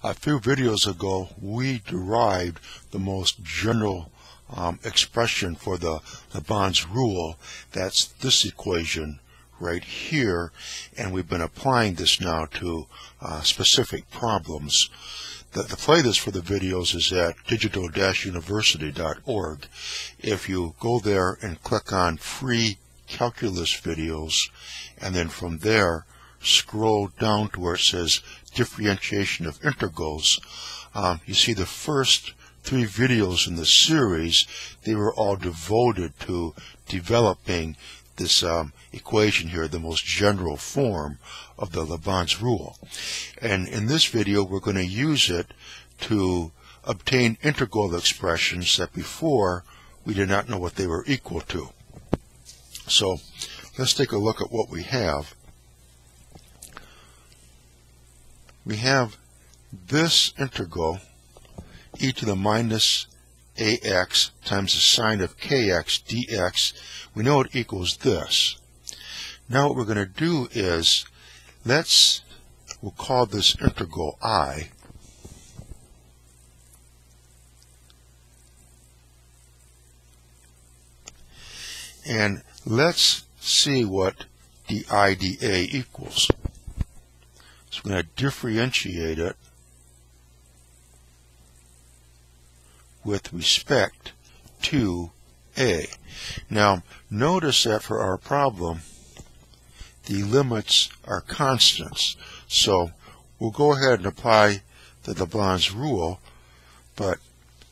A few videos ago, we derived the most general expression for the Lebon's rule. That's this equation right here, and we've been applying this now to specific problems. The playlist for the videos is at digital-university.org. If you go there and click on free calculus videos, and then from there scroll down to where it says differentiation of integrals, you see the first 3 videos in the series. They were all devoted to developing this equation here, the most general form of the Lebon's rule. And in this video, we're going to use it to obtain integral expressions that before we did not know what they were equal to. So let's take a look at what we have. We have this integral, e to the minus ax times the sine of kx dx. We know it equals this. Now what we're going to do is, we'll call this integral I. And let's see what di dA equals. So we're going to differentiate it with respect to a. Now, notice that for our problem, the limits are constants. So we'll go ahead and apply the Lebon's rule, but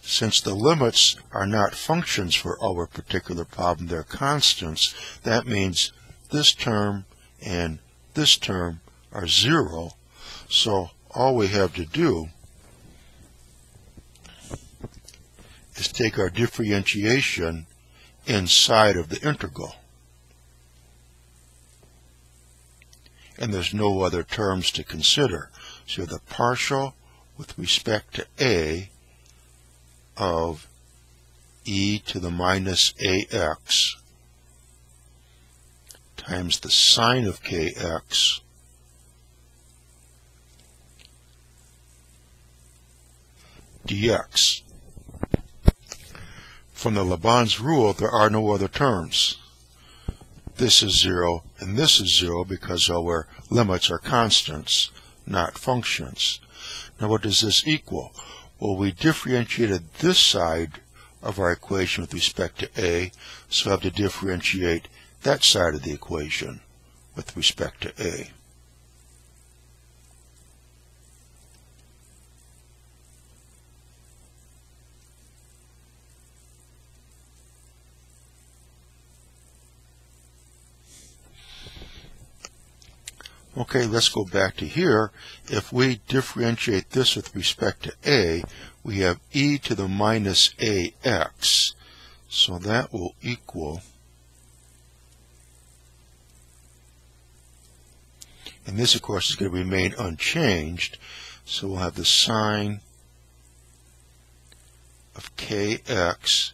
since the limits are not functions for our particular problem, they're constants, that means this term and this term are 0. So all we have to do is take our differentiation inside of the integral. And there's no other terms to consider. So the partial with respect to a of e to the minus ax times the sine of kx dx. From the Lebon's rule, there are no other terms. This is 0 and this is 0 because our limits are constants, not functions. Now what does this equal? Well, we differentiated this side of our equation with respect to a, so I have to differentiate that side of the equation with respect to a. Okay, let's go back to here. If we differentiate this with respect to a, we have e to the minus ax. So that will equal, and this of course is going to remain unchanged, so we'll have the sine of kx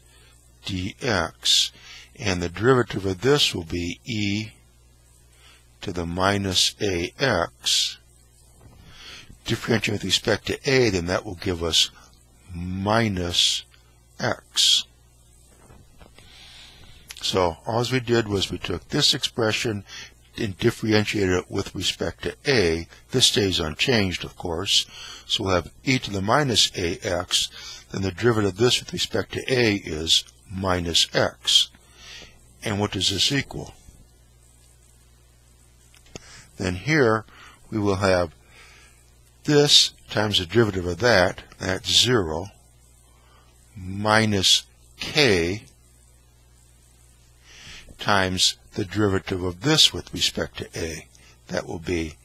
dx, and the derivative of this will be e to the minus ax. Differentiating with respect to a, then that will give us minus x. So all we did was we took this expression and differentiated it with respect to a. This stays unchanged, of course. So we'll have e to the minus ax. Then the derivative of this with respect to a is minus x. And what does this equal? Then here we will have this times the derivative of that, that's 0, minus k times the derivative of this with respect to a. That will be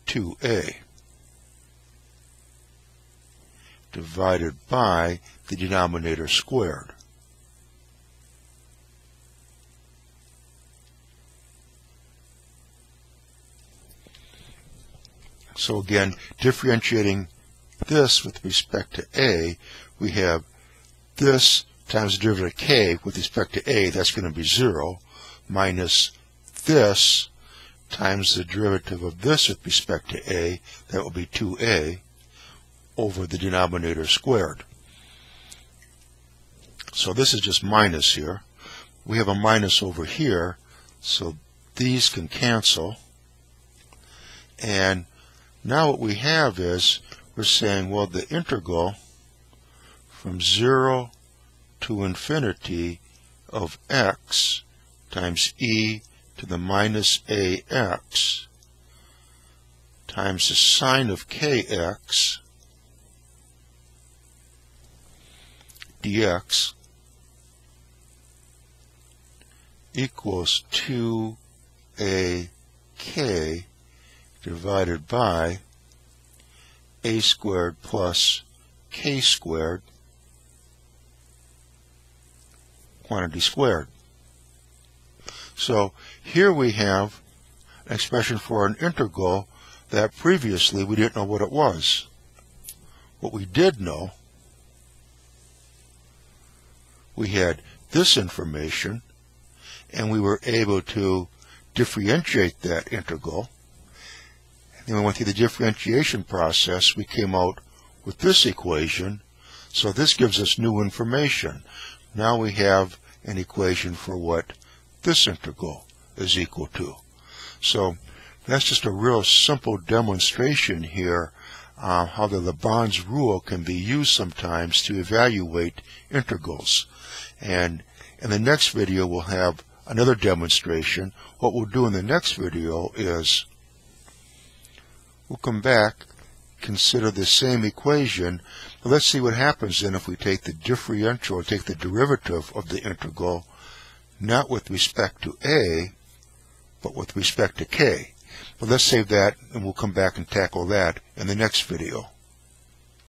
2a, divided by the denominator squared. So again, differentiating this with respect to a, we have this times the derivative of k with respect to a, that's going to be 0, minus this times the derivative of this with respect to a, that will be 2a, over the denominator squared. So this is just minus here. We have a minus over here, so these can cancel. And now what we have is, we're saying, well, the integral from 0 to infinity of x times e to the minus ax times the sine of kx dx equals 2ak divided by a squared plus k squared quantity squared. So here we have an expression for an integral that previously we didn't know what it was. What we did know, we had this information, and we were able to differentiate that integral. And then we went through the differentiation process. We came out with this equation. So this gives us new information. Now we have an equation for what this integral is equal to. So that's just a real simple demonstration here how the Lebon's rule can be used sometimes to evaluate integrals. And in the next video we'll have another demonstration. What we'll do in the next video is we'll come back, consider the same equation. But let's see what happens then if we take the differential, or take the derivative of the integral, not with respect to a, but with respect to k. But let's save that, and we'll come back and tackle that in the next video.